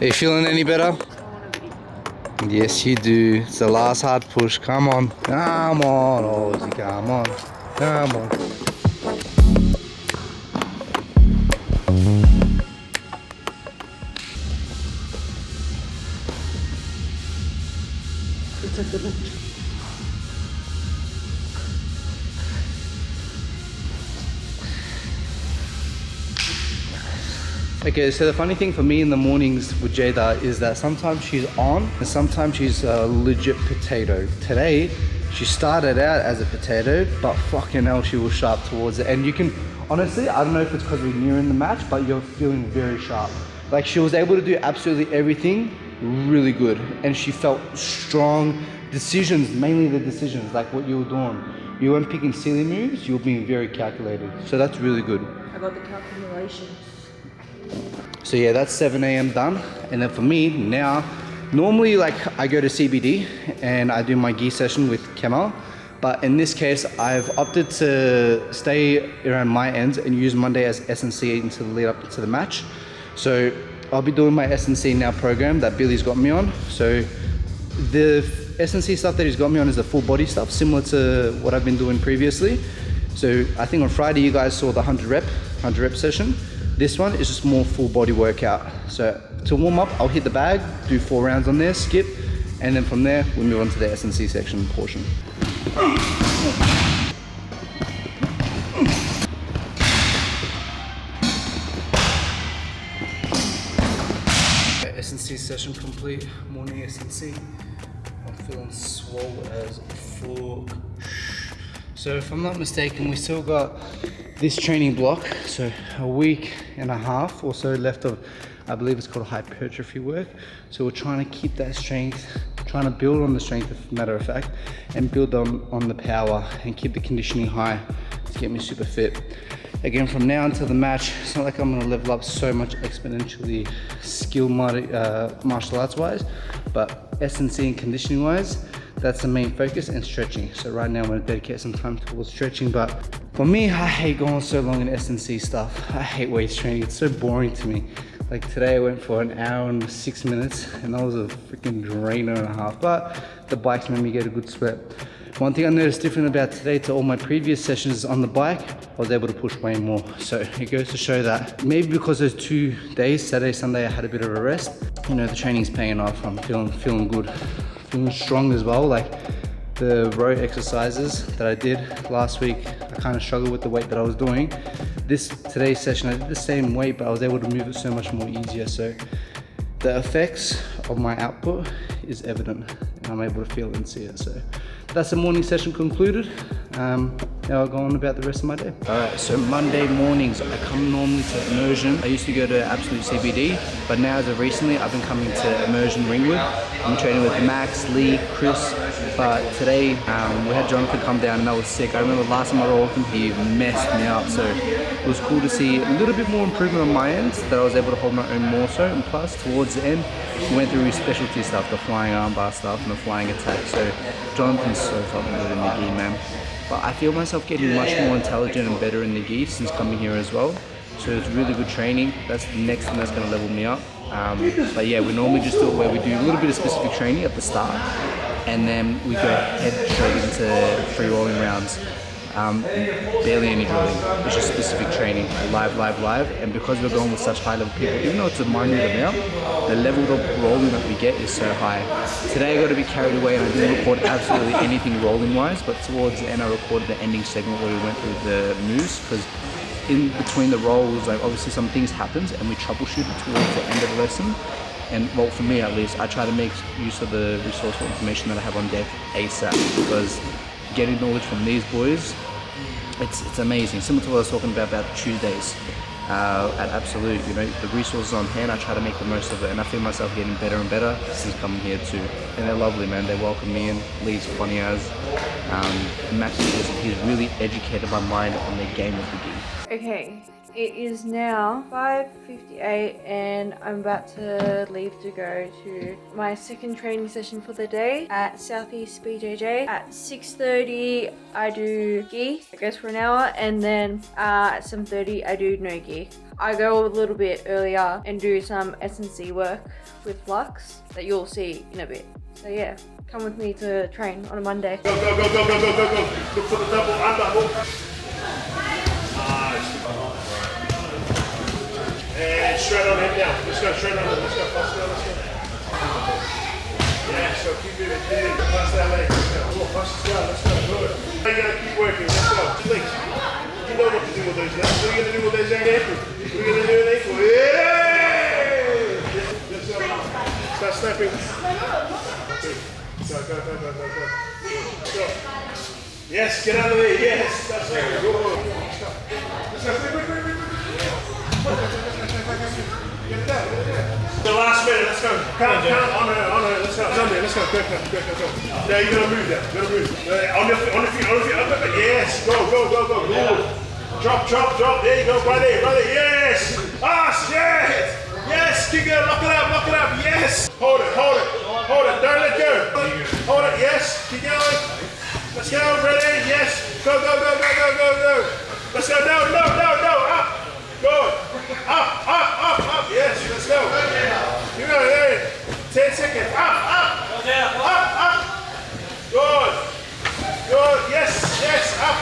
Are you feeling any better? Yes, you do. It's the last hard push. Come on. Come on, Ozzy. Come on. Come on. Okay, so the funny thing for me in the mornings with Jada is that sometimes she's on and sometimes she's a legit potato. Today, she started out as a potato, but fucking hell, she was sharp towards it. And you can, honestly, I don't know if it's because we're near in the match, but you're feeling very sharp. Like she was able to do absolutely everything really good. And she felt strong decisions, mainly the decisions, like what you were doing. You weren't picking silly moves, you were being very calculated. So that's really good. I got the calculations. So yeah, that's 7 a.m. done. And then for me now, normally like I go to CBD and I do my gi session with Kemal. But in this case, I've opted to stay around my ends and use Monday as S&C until the lead up to the match. So I'll be doing my S&C now program that Billy's got me on. So the S&C stuff that he's got me on is the full body stuff, similar to what I've been doing previously. So I think on Friday you guys saw the 100 rep session. This one is just more full body workout. So to warm up, I'll hit the bag, do 4 rounds on there, skip, and then from there, we move on to the S&C section portion. S&C session complete, morning S&C. I'm feeling swole as fuck. So if I'm not mistaken, we still got this training block, so a week and a half or so left of, I believe it's called hypertrophy work. So we're trying to keep that strength, trying to build on the strength, as a matter of fact, and build on the power and keep the conditioning high to get me super fit. Again, from now until the match, it's not like I'm gonna level up so much exponentially skill martial arts wise, but S&C and conditioning wise, that's the main focus, and stretching. So right now I'm gonna dedicate some time towards stretching, but for me, I hate going so long in S&C stuff. I hate weight training, it's so boring to me. Like today I went for an hour and 6 minutes and that was a freaking drainer and a half, but the bikes made me get a good sweat. One thing I noticed different about today to all my previous sessions on the bike, I was able to push way more. So it goes to show that maybe because those 2 days, Saturday, Sunday, I had a bit of a rest, you know, the training's paying off. I'm feeling good, feeling strong as well. Like the row exercises that I did last week, I kind of struggled with the weight that I was doing. Today's session, I did the same weight, but I was able to move it so much more easier. So the effects of my output is evident and I'm able to feel it and see it. So that's the morning session concluded. Now I'll go on about the rest of my day. All right, so Monday mornings, I come normally to Immersion. I used to go to Absolute CBD, but now as of recently, I've been coming to Immersion Ringwood. I'm training with Max, Lee, Chris, but today we had Jonathan come down and that was sick. I remember last time I rolled with him, he messed me up. So it was cool to see a little bit more improvement on my end, that I was able to hold my own more so. And plus, towards the end, we went through specialty stuff, the flying armbar stuff and the flying attack. So Jonathan's so fucking good in the gi, man. But I feel myself getting much more intelligent and better in the gi since coming here as well. So it's really good training. That's the next thing that's going to level me up. But yeah, we normally just do it where we do a little bit of specific training at the start, and then we go head straight into free rolling rounds. Barely any drilling, it's just specific training, live. And because we're going with such high level people, even though it's a minute amount, the level of rolling that we get is so high. Today I got to be carried away and I didn't record absolutely anything rolling wise, but towards the end I recorded the ending segment where we went through the moves, because in between the rolls, like obviously some things happens and we troubleshoot it towards the end of the lesson. And well, for me at least, I try to make use of the resourceful information that I have on deck ASAP, because getting knowledge from these boys, it's amazing. Similar to what I was talking about Tuesdays at Absolute, you know, the resources on hand, I try to make the most of it, and I feel myself getting better and better since coming here too. And they're lovely, man. They welcome me in. Lee's funny as. Max, he's really educated my mind on the game of the gi. Okay, it is now 5:58 and I'm about to leave to go to my second training session for the day at Southeast BJJ. At 6:30 I do gi, it goes for an hour, and then at 7:30 I do no gi. I go a little bit earlier and do some S&C work with Flux that you'll see in a bit. So yeah, come with me to train on a Monday. Go, go, go, go, go, go, go, go. Look for the double and double. And straight on him now. Let's go straight on him. Let's go faster. Let's go. Yeah, so keep it. Pass that leg. Let's go. Come on, pass this down. Let's go. Good. You gotta keep working. Let's go. Legs. You know what to do with those legs. What are you gonna do with those ankles? What are you gonna do with ankle? Yeah! Let's go. Start snapping. Go, go, go, go, go, go. Let's go. Yes, get out of there. Yes, that's right. Go. Let's go. Let's go. Quick. Get it down. The last minute, let's go. Count, on her, let's go. Sunday, let's go. Go. Now you're gonna move that. On your feet, up. Yes, go. Drop. There you go, right there. Yes. Ah, shit. Yes, keep going. Lock it up. Yes. Hold it. Don't let go. Hold it. Yes. Keep going. Let's go. Ready? Yes. Go. Let's go. No. Up. Go. Up. Yes. Let's go. You know, there. 10 seconds. Up. Good. Yes. Up.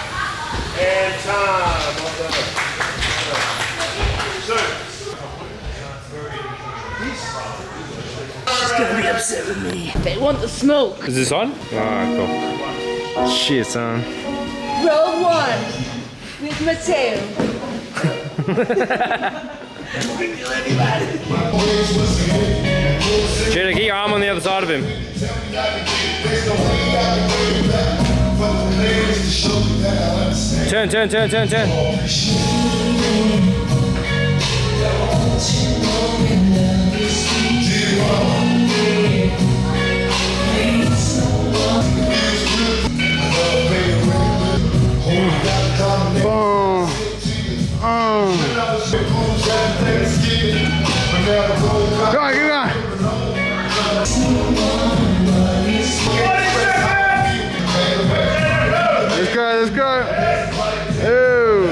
And time. Well done. So. She's gonna be upset with me. They want the smoke. Is this on? Alright, cool. Shit, son. Roll 1 with Mateo. Jada, get your arm on the other side of him. Turn. Come on. Let's go. Ew.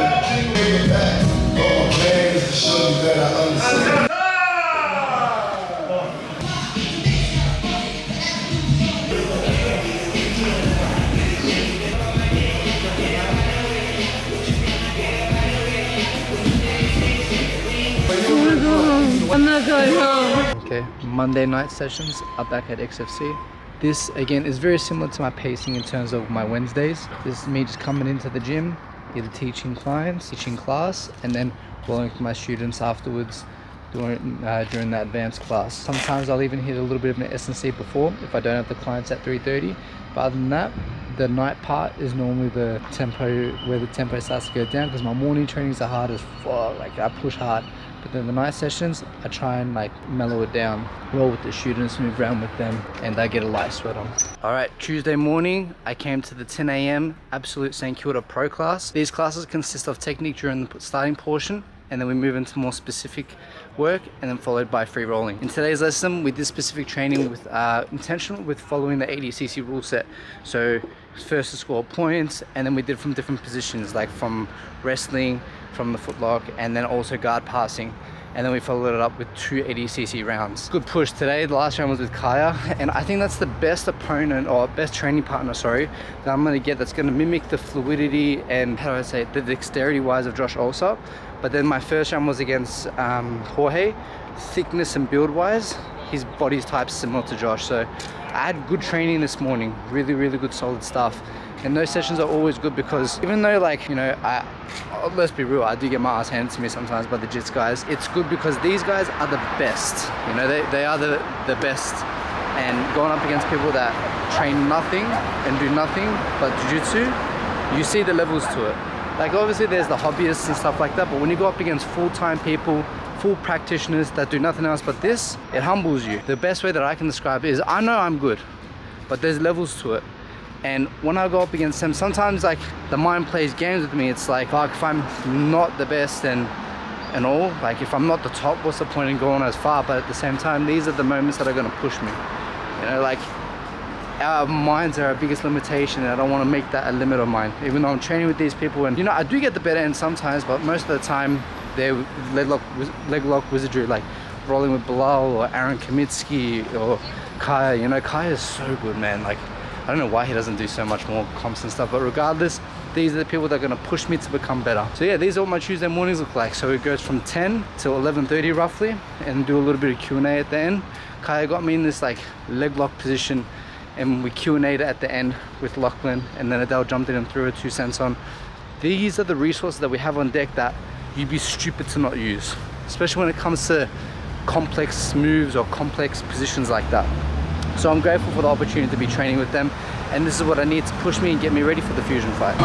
I'm not going home. Okay, Monday night sessions are back at XFC. This again is very similar to my pacing in terms of my Wednesdays. This is me just coming into the gym, either teaching clients, teaching class, and then following my students afterwards during that advanced class. Sometimes I'll even hit a little bit of an S&C before if I don't have the clients at 3:30. But other than that, the night part is normally the tempo where the tempo starts to go down, because my morning trainings are hard as fuck. Like I push hard. But then the night sessions, I try and like mellow it down, roll with the students, move around with them, and I get a light sweat on. All right, Tuesday morning, I came to the 10 a.m. Absolute St. Kilda Pro class. These classes consist of technique during the starting portion, and then we move into more specific work, and then followed by free rolling. In today's lesson, we did specific training with intentional with following the 80cc rule set. So first to score points, and then we did from different positions, like from wrestling, from the footlock, and then also guard passing. And then we followed it up with 2 80cc rounds. Good push today. The last round was with Kaya, and I think that's the best opponent, or best training partner, sorry, that I'm gonna get, that's gonna mimic the fluidity and, how do I say it, the dexterity wise of Josh Olsop. But then my first round was against Jorge. Thickness and build wise, his body's type similar to Josh. So I had good training this morning, really good solid stuff. And those sessions are always good because even though, like, you know, let's be real, I do get my ass handed to me sometimes by the jits guys. It's good because these guys are the best. You know, they are the best. And going up against people that train nothing and do nothing but jiu-jitsu, you see the levels to it. Like obviously there's the hobbyists and stuff like that, but when you go up against full-time people, full practitioners that do nothing else but this, it humbles you. The best way that I can describe it is, I know I'm good, but there's levels to it. And when I go up against them, sometimes like the mind plays games with me. It's like if I'm not the best and all, like if I'm not the top, what's the point in going as far? But at the same time, these are the moments that are gonna push me. You know, like our minds are our biggest limitation, and I don't want to make that a limit of mine. Even though I'm training with these people, and you know, I do get the better end sometimes, but most of the time their leg lock wizardry, like rolling with Bilal or Aaron Kamitsky or Kaya. You know, Kaya is so good, man. Like, I don't know why he doesn't do so much more comps and stuff, but regardless, these are the people that are going to push me to become better. So yeah, these are what my Tuesday mornings look like. So it goes from 10 till 11:30 roughly, and do a little bit of Q&A at the end. Kaya got me in this like leg lock position, and we Q&A'd at the end with Lachlan, and then Adele jumped in and threw her 2 cents on. These are the resources that we have on deck that you'd be stupid to not use, especially when it comes to complex moves or complex positions like that. So I'm grateful for the opportunity to be training with them, and this is what I need to push me and get me ready for the fusion fight.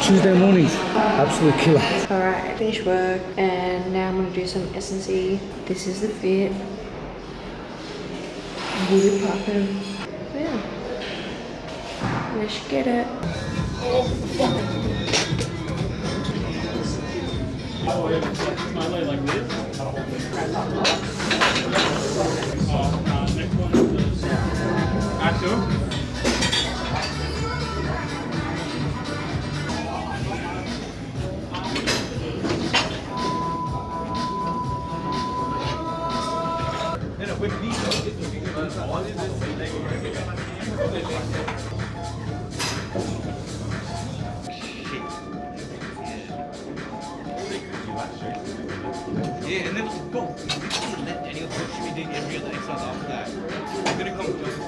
Tuesday mornings, absolute killer. Alright, I finished work and now I'm gonna do some S&C. This is the fit. Booty popping. Yeah. Let's get it. Yeah, and then go. If you can let Daniel push me doing every other exercise after that, I'm gonna come just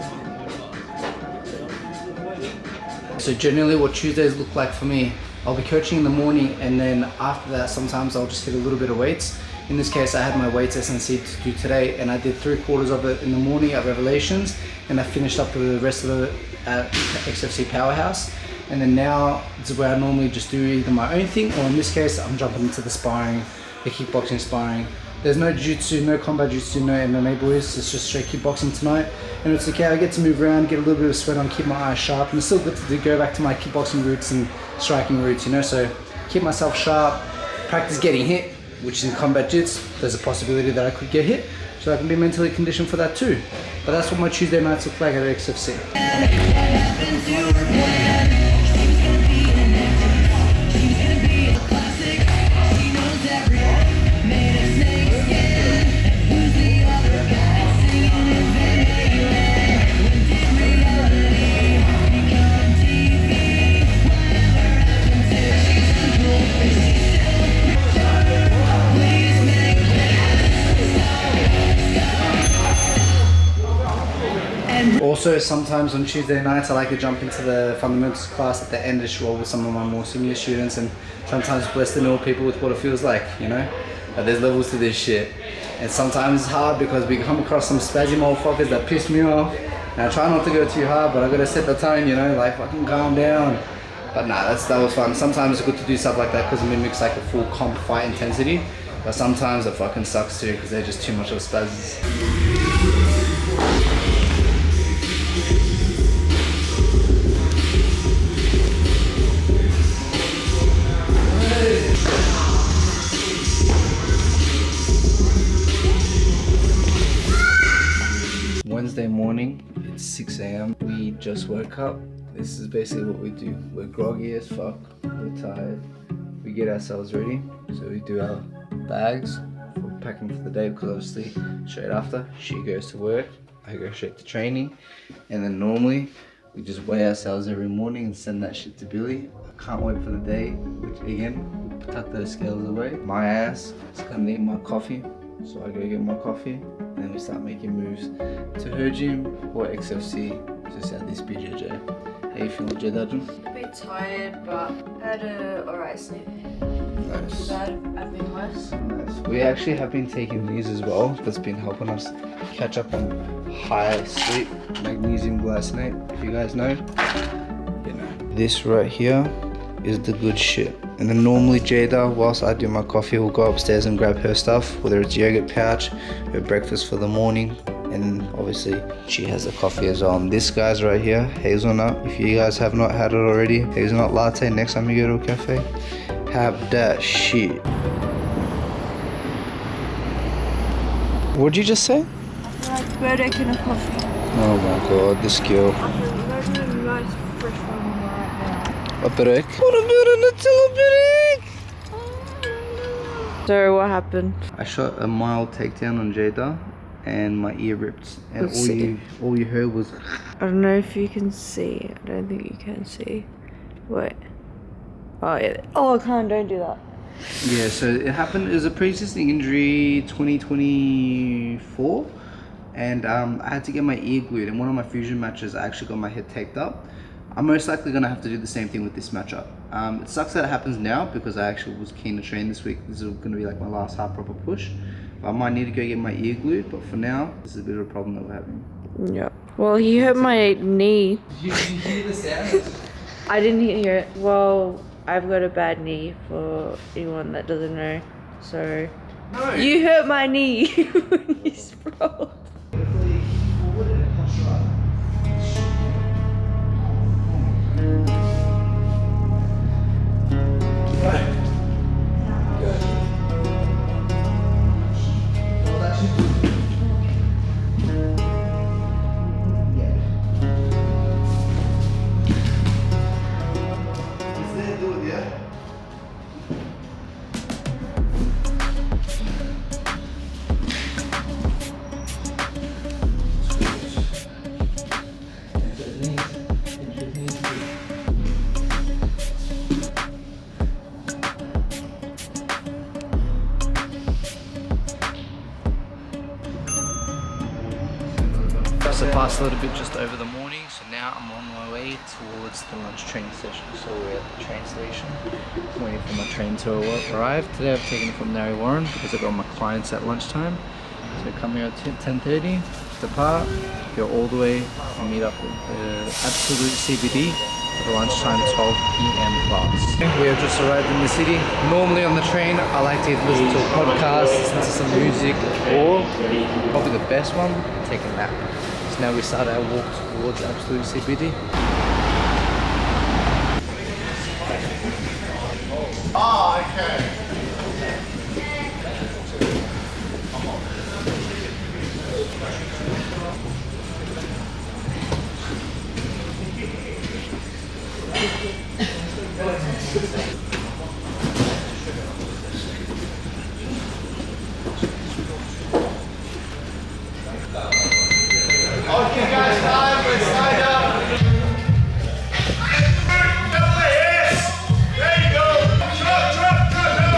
So generally what Tuesdays look like for me, I'll be coaching in the morning, and then after that sometimes I'll just hit a little bit of weights. In this case I had my weights S&C to do today, and I did 3/4 of it in the morning at Revelations, and I finished up the rest of it at XFC Powerhouse. And then now this is where I normally just do either my own thing, or in this case I'm jumping into the sparring, the kickboxing sparring. There's no jiu-jitsu, no combat jiu-jitsu, no MMA boys, it's just straight kickboxing tonight. And it's okay, I get to move around, get a little bit of sweat on, keep my eyes sharp, and it's still good to go back to my kickboxing roots and striking roots, you know, so keep myself sharp, practice getting hit, which in combat jits, there's a possibility that I could get hit, so I can be mentally conditioned for that too. But that's what my Tuesday nights look like at XFC. Also, sometimes on Tuesday nights I like to jump into the fundamentals class at the end as well with some of my more senior students, and sometimes bless to know people with what it feels like, you know? There's levels to this shit. And sometimes it's hard because we come across some spazzy motherfuckers that piss me off. And I try not to go too hard, but I gotta set the tone, you know, like fucking calm down. But nah, that was fun. Sometimes it's good to do stuff like that because it mimics like a full comp fight intensity. But sometimes it fucking sucks too because they're just too much of spazzes. Wednesday morning, it's 6 a.m. We just woke up. This is basically what we do. We're groggy as fuck, we're tired. We get ourselves ready. So we do our bags for packing for the day, because obviously straight after she goes to work, I go straight to training. And then normally We just weigh ourselves every morning and send that shit to Billy. I can't wait for the day, which again, we tuck those scales away. My ass is gonna need my coffee, so I go get my coffee, and then we start making moves to her gym or XFC to Southeast BJJ. How you feeling, Jay? A bit tired, but I had a alright sleep. Nice. I've been worse. Nice. We actually have been taking these as well. That's been helping us catch up on high sleep, magnesium glycinate. If you guys know, you know. This right here is the good shit. And then normally Jada, whilst I do my coffee, will go upstairs and grab her stuff, whether it's yogurt pouch, her breakfast for the morning, and obviously she has the coffee as well. And this guy's right here, hazelnut. If you guys have not had it already, hazelnut latte, next time you go to a cafe, have that shit. What'd you just say? I like bread, egg, and a coffee. Oh my god, this girl. I'm going to a nice fresh one right now. A break. What about a Nutella break? So what happened? I shot a mild takedown on Jada and my ear ripped. And Let's see. all you heard was I don't know if you can see. I don't think you can see. Wait. Oh yeah. Oh, Kaan, don't do that. yeah, so it happened. It was a pre-existing injury 2024, and I had to get my ear glued. In one of my fusion matches, I actually got my head taped up. I'm most likely gonna have to do the same thing with this matchup. It sucks that it happens now because I actually was keen to train this week. This is gonna be like my last hard proper push. But I might need to go get my ear glued, but for now, this is a bit of a problem that we're having. Yeah. Well, he hurt my knee. Did you hear the sound? I didn't hear it. Well, I've got a bad knee for anyone that doesn't know. So No. you hurt my knee when you sprawled. Surpassed a little bit just over the morning, so now I'm on my way towards the lunch training session. So we're at the train station, waiting for my train to arrive. Today I've taken it from Narry Warren because I've got my clients at lunchtime. So come here at 10:30, depart, go all the way and meet up with the Absolute CBD for the lunchtime 12 p.m. class. We have just arrived in the city. Normally on the train, I like to listen to a podcast, listen to some music, or probably the best one, take a nap. Now we start our walk towards Absolute CBD. Ah, okay. Okay, guys, time. Let's slide up. Yes. There you go. Drop.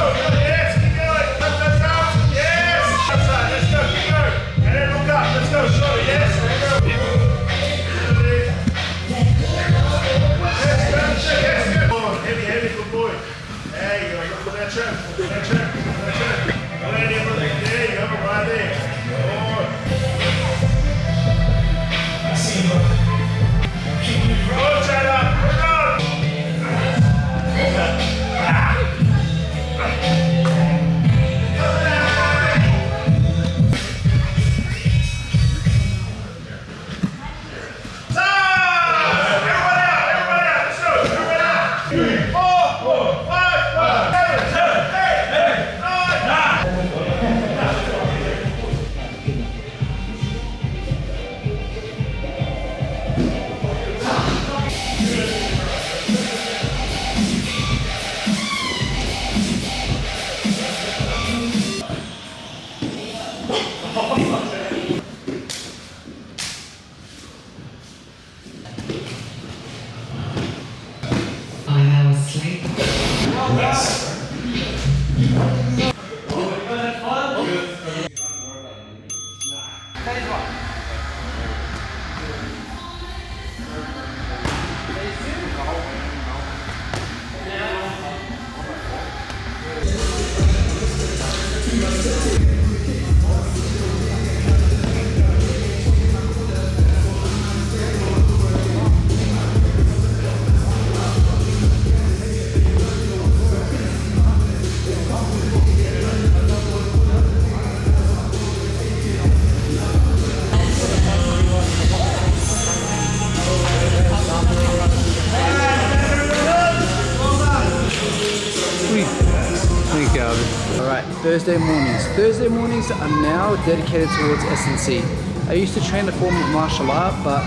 Alright, Thursday mornings. Thursday mornings are now dedicated towards S&C. I used to train a form of martial art, but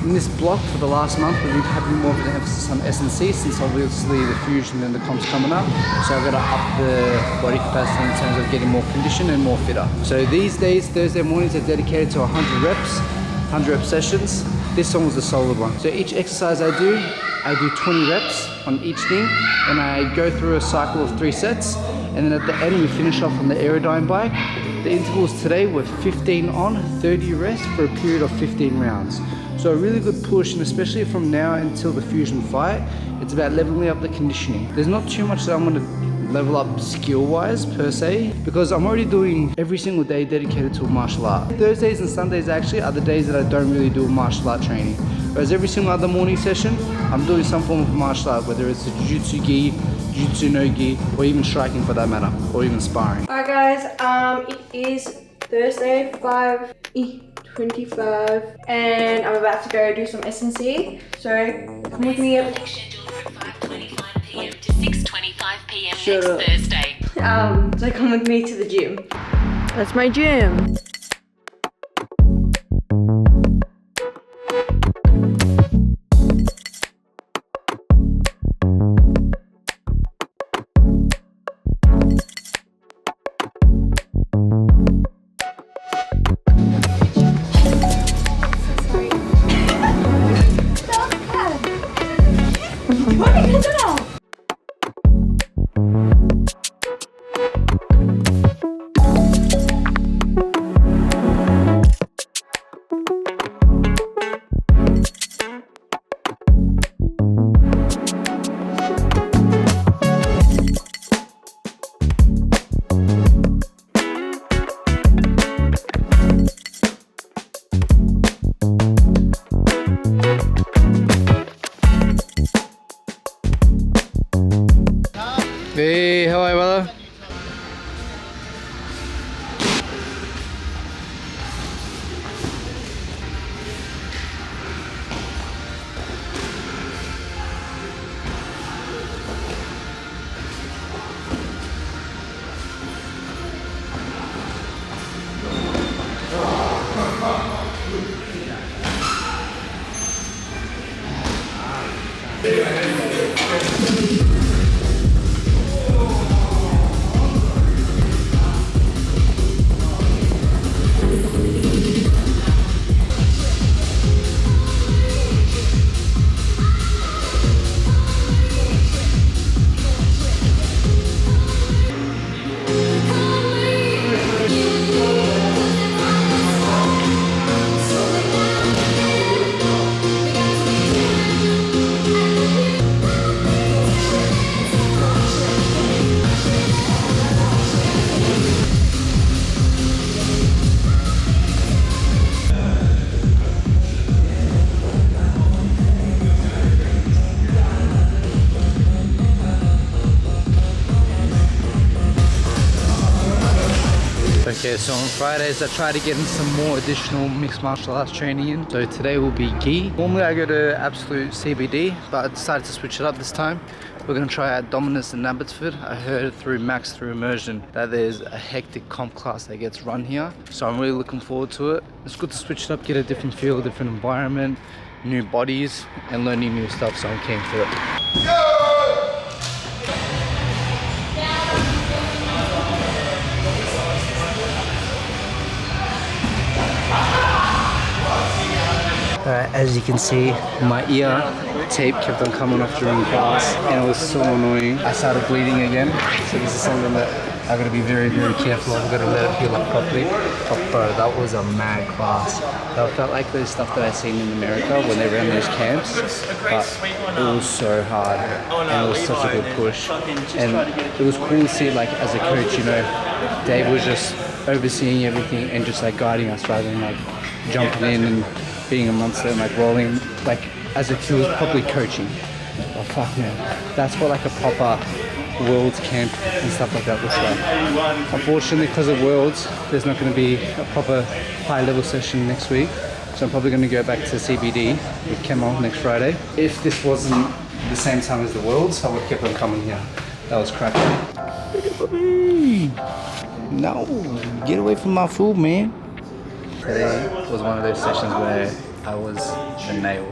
in this block for the last month we've been having more of an emphasis on S&C since obviously the fusion and the comp's coming up. So I've got to up the body capacity in terms of getting more conditioned and more fitter. So these days, Thursday mornings are dedicated to 100 reps, 100 rep sessions. This one was a solo one. So each exercise I do 20 reps on each thing, and I go through a cycle of 3 sets. And then at the end we finish off on the Aerodyne bike. The intervals today were 15 on, 30 rest for a period of 15 rounds. So a really good push, and especially from now until the fusion fight, it's about leveling up the conditioning. There's not too much that I'm gonna level up skill-wise per se, because I'm already doing every single day dedicated to a martial art. Thursdays and Sundays actually are the days that I don't really do martial art training. Whereas every single other morning session, I'm doing some form of martial art, whether it's a jiu-jitsu gi, jiu-jitsu no gi, or even striking for that matter, or even sparring. Alright guys, it is Thursday, 5:25, and I'm about to go do some S&C. So come with me. Scheduled for 5:25 p.m. to 6:25 p.m. Shut next up. Thursday. So come with me to the gym. That's my gym. Hey, how are you, brother? Okay, so on Fridays I try to get in some more additional mixed martial arts training in. So today will be gi. Normally I go to Absolute CBD, but I decided to switch it up this time. We're going to try out Dominus in Abbotsford. I heard through Max, through Immersion, that there's a hectic comp class that gets run here. So I'm really looking forward to it. It's good to switch it up, get a different feel, different environment, new bodies, and learning new stuff, so I'm keen for it. As you can see, my ear tape kept on coming off during class and it was so annoying. I started bleeding again, so this is something that I gotta be very, very careful. I've gotta let it heal up properly. But bro, that was a mad class. That felt like those stuff that I seen in America when they ran those camps. But it was so hard, and it was such a good push. And it was cool to see, like, as a coach, you know, Dave was just overseeing everything and just like guiding us rather than like jumping in and being a monster and like rolling, like as if he was probably coaching. Oh fuck man, that's what like a proper Worlds camp and stuff like that looks like. Unfortunately, because of Worlds, there's not going to be a proper high level session next week, so I'm probably going to go back to CBD with Kemal next Friday. If this wasn't the same time as the Worlds, I would have kept on coming here. That was cracking. No, get away from my food, man. Today was one of those sessions where I was the nail.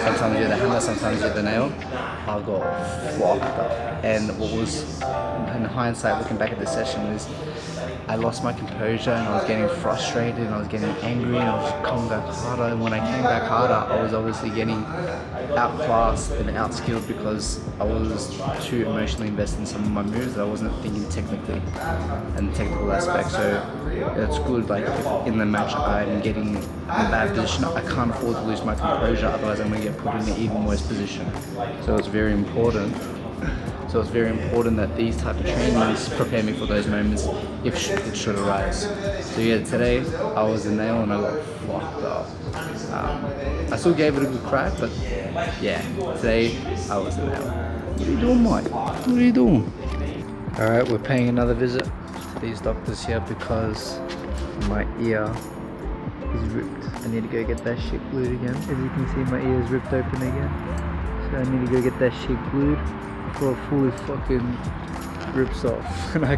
Sometimes you're the hammer, sometimes you're the nail. I got flocked up. And what was, in hindsight, looking back at the session, is I lost my composure and I was getting frustrated and I was getting angry and I was just coming back harder. And when I came back harder, I was obviously getting outclassed and outskilled because I was too emotionally invested in some of my moves that I wasn't thinking technically and the technical aspect. So it's good, like if in the match I'm getting in a bad position, I can't afford to lose my composure, otherwise I'm going to get put in an even worse position. So it's very important. So it's very important that these type of trainings prepare me for those moments if it should arise. So yeah, today I was a nail and I got fucked up. I still gave it a good crack, but yeah, today I was a nail. What are you doing, Mike? What are you doing? Alright, we're paying another visit to these doctors here because my ear is ripped. I need to go get that shit glued again. As you can see, my ear is ripped open again. So I need to go get that shit glued before it fully fucking rips off. And I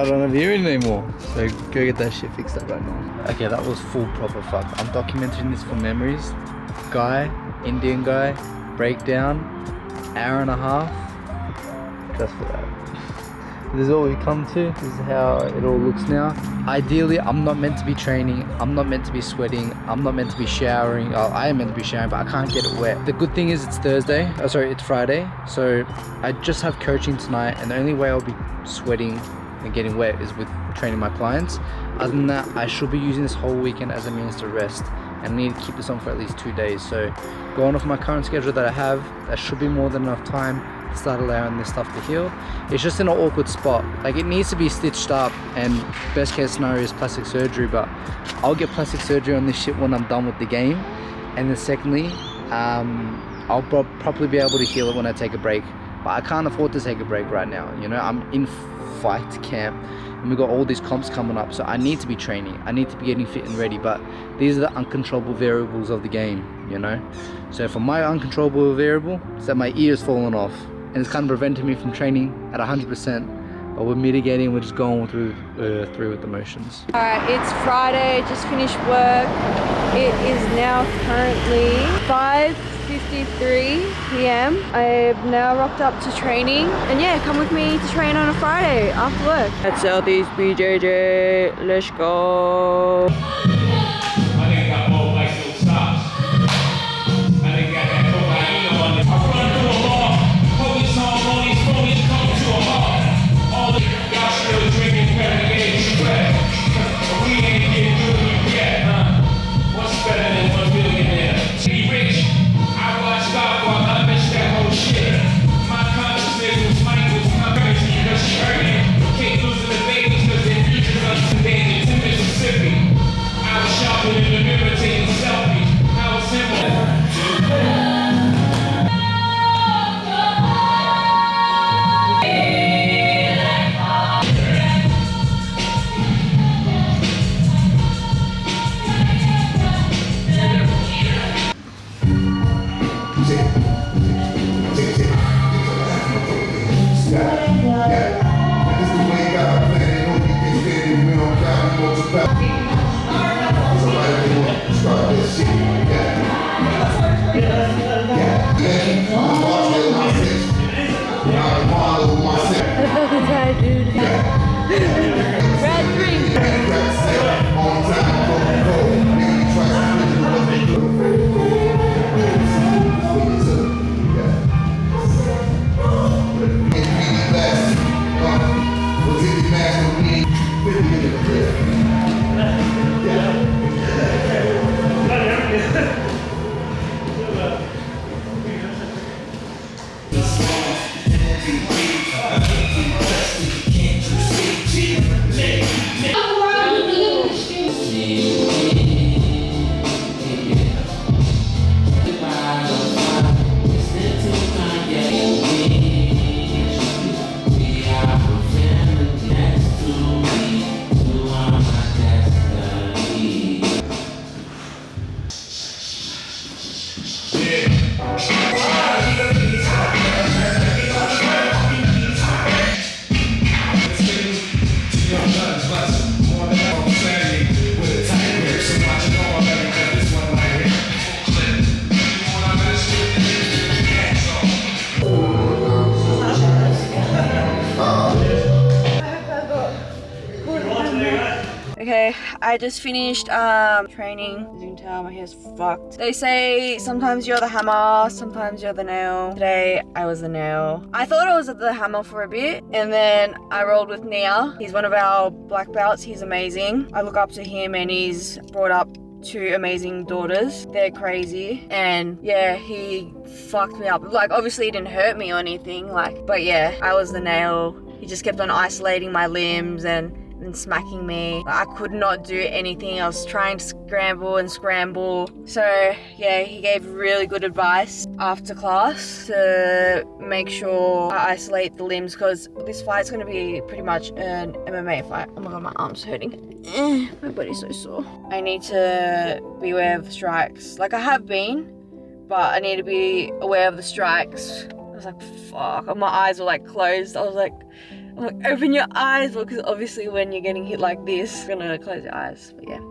don't have hearing anymore. So go get that shit fixed up right now. Okay, that was full proper fuck. I'm documenting this for memories. Guy, Indian guy, breakdown, hour and a half. Just for that. This is what we've come to. This is how it all looks now. Ideally, I'm not meant to be training. I'm not meant to be sweating. I'm not meant to be showering. Oh, I am meant to be showering, but I can't get it wet. The good thing is it's Thursday. Oh, sorry, it's Friday. So I just have coaching tonight, and the only way I'll be sweating and getting wet is with training my clients. Other than that, I should be using this whole weekend as a means to rest. And I need to keep this on for at least 2 days. So going off my current schedule that I have, that should be more than enough time to start allowing this stuff to heal. It's just in an awkward spot. Like it needs to be stitched up, and best case scenario is plastic surgery, but I'll get plastic surgery on this shit when I'm done with the game. And then secondly, I'll probably be able to heal it when I take a break. But I can't afford to take a break right now. You know, I'm in fight camp and we've got all these comps coming up, so I need to be training, I need to be getting fit and ready, but these are the uncontrollable variables of the game, you know. So for my uncontrollable variable, it's that my ear's fallen off and it's kind of preventing me from training at 100%, but we're mitigating, we're just going through with the motions. Alright, it's Friday, just finished work. It is now currently 5:53 p.m. I've now rocked up to training, and yeah, come with me to train on a Friday after work. At Southeast BJJ, let's go. Okay, I just finished training. As you can tell, my hair's fucked. They say sometimes you're the hammer, sometimes you're the nail. Today, I was the nail. I thought I was the hammer for a bit, and then I rolled with Nia. He's one of our black belts. He's amazing. I look up to him, and he's brought up 2 amazing daughters. They're crazy, and yeah, he fucked me up. Like, obviously he didn't hurt me or anything, like, but yeah, I was the nail. He just kept on isolating my limbs and smacking me. I could not do anything. I was trying to scramble and scramble. So yeah, he gave really good advice after class to make sure I isolate the limbs, because this fight's going to be pretty much an MMA fight. Oh my god, my arm's hurting. My body's so sore. I need to be aware of the strikes. Like, I have been, but I need to be aware of the strikes. I was like, fuck. My eyes were like closed. I was like, open your eyes, because obviously when you're getting hit like this, you're gonna close your eyes. But yeah,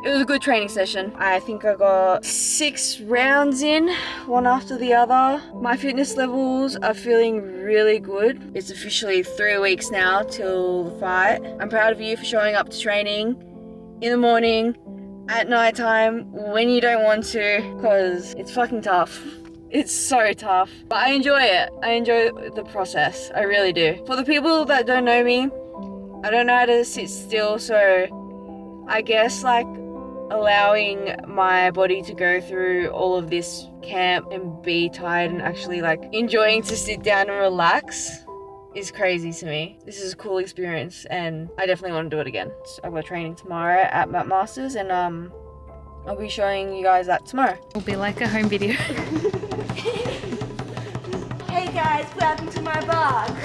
it was a good training session. I think I got 6 rounds in, one after the other. My fitness levels are feeling really good. It's officially 3 weeks now till the fight. I'm proud of you for showing up to training in the morning, at night time, when you don't want to, because it's fucking tough. It's so tough, but I enjoy it. I enjoy the process. I really do. For the people that don't know me, I don't know how to sit still, so I guess like allowing my body to go through all of this camp and be tired and actually like enjoying to sit down and relax is crazy to me. This is a cool experience, and I definitely want to do it again. So I've got training tomorrow at Mat Masters, and I'll be showing you guys that tomorrow. It'll be like a home video. Hey guys, welcome to my vlog.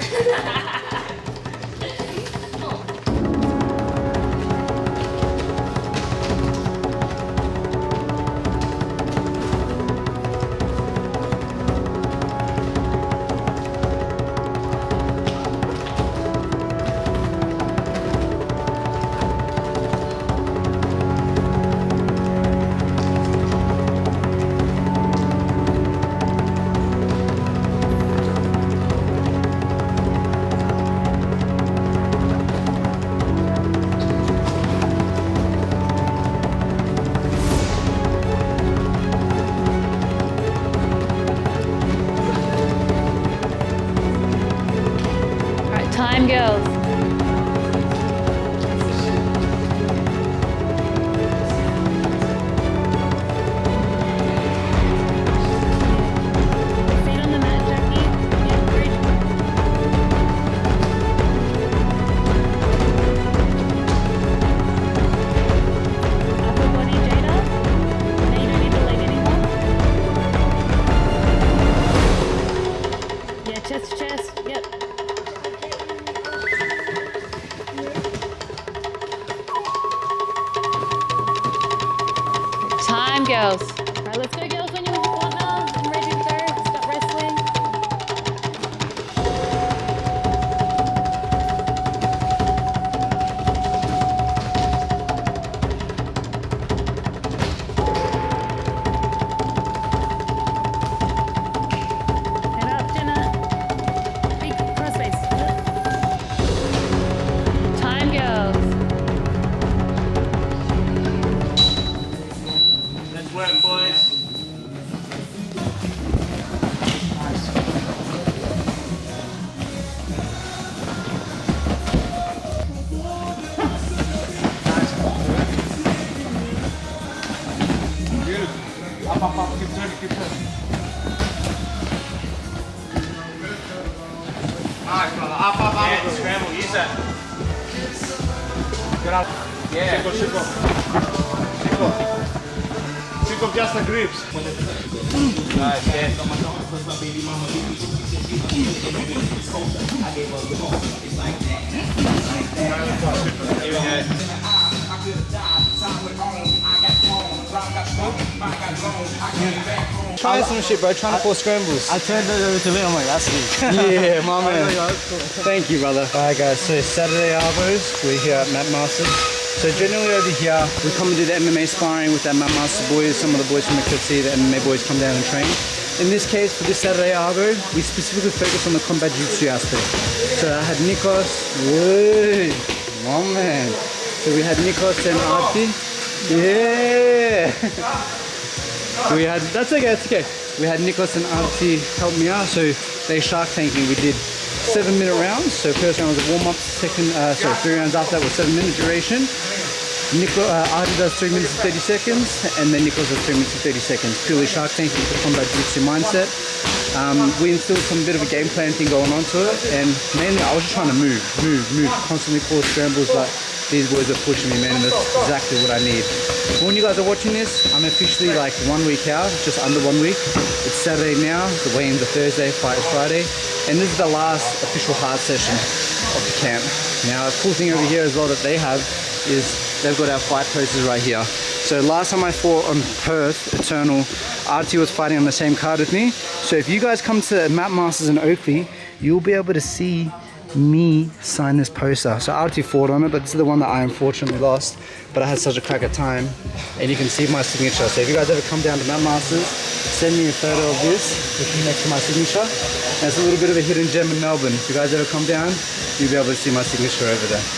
Time, girls. Feet on the mat, Jackie. Yeah, great. Upper body, Jada. Now you don't need the leg anymore. Yeah, chest to chest. Yep. Time, girls. All right, let's go, girls. When you're partner, I'm ready to go. Start wrestling. Head up, Jenna. Big crossface. Time, girls. Let's work, boys. Beautiful. Up, keep turning. Nice, brother. Up. Yeah, scramble, use that. Get up. Yeah. Think of just the grips. Nice, yeah. Here we go. Trying some shit, bro. Trying to pull scrambles. I turned it over to Liam, I'm like, that's me. Yeah, my man. Thank you, brother. Alright, guys. So Saturday Arbos, we're here at Mat Masters. So generally over here, we come and do the MMA sparring with our Mat Master boys. Some of the boys from McCutty, the MMA boys come down and train. In this case, for this Saturday Arbo, we specifically focus on the combat jiu-jitsu aspect. So I had Nikos, whoa, my man. So we had Nikos and Arti. Yeah. We had, that's okay. We had Nikos and Arti help me out. So they shark tanking. We did 7-minute rounds. So first round was a warm up. 3 rounds after that was 7-minute duration. Arti does 3 minutes and 30 seconds, and then Nikos does 3 minutes and 30 seconds. Purely shark tanking for combat jiu-jitsu mindset. We instilled some bit of a game plan thing going on to it, and mainly I was just trying to move, constantly cause scrambles, but these boys are pushing me, man, and that's exactly what I need. When you guys are watching this, I'm officially like 1 week out, just under 1 week. It's Saturday now, the weigh-ins are Thursday, fight is Friday, and this is the last official hard session of the camp. Now, a cool thing over here as well that they have is they've got our fight posters right here. So last time I fought on Perth, Eternal, Arti was fighting on the same card with me. So if you guys come to Map Masters in Oakley, you'll be able to see me sign this poster. So Arti fought on it, but this is the one that I unfortunately lost. But I had such a crack at time, and you can see my signature. So if you guys ever come down to Map Masters, send me a photo of this, which is next to my signature. And it's a little bit of a hidden gem in Melbourne. If you guys ever come down, you'll be able to see my signature over there.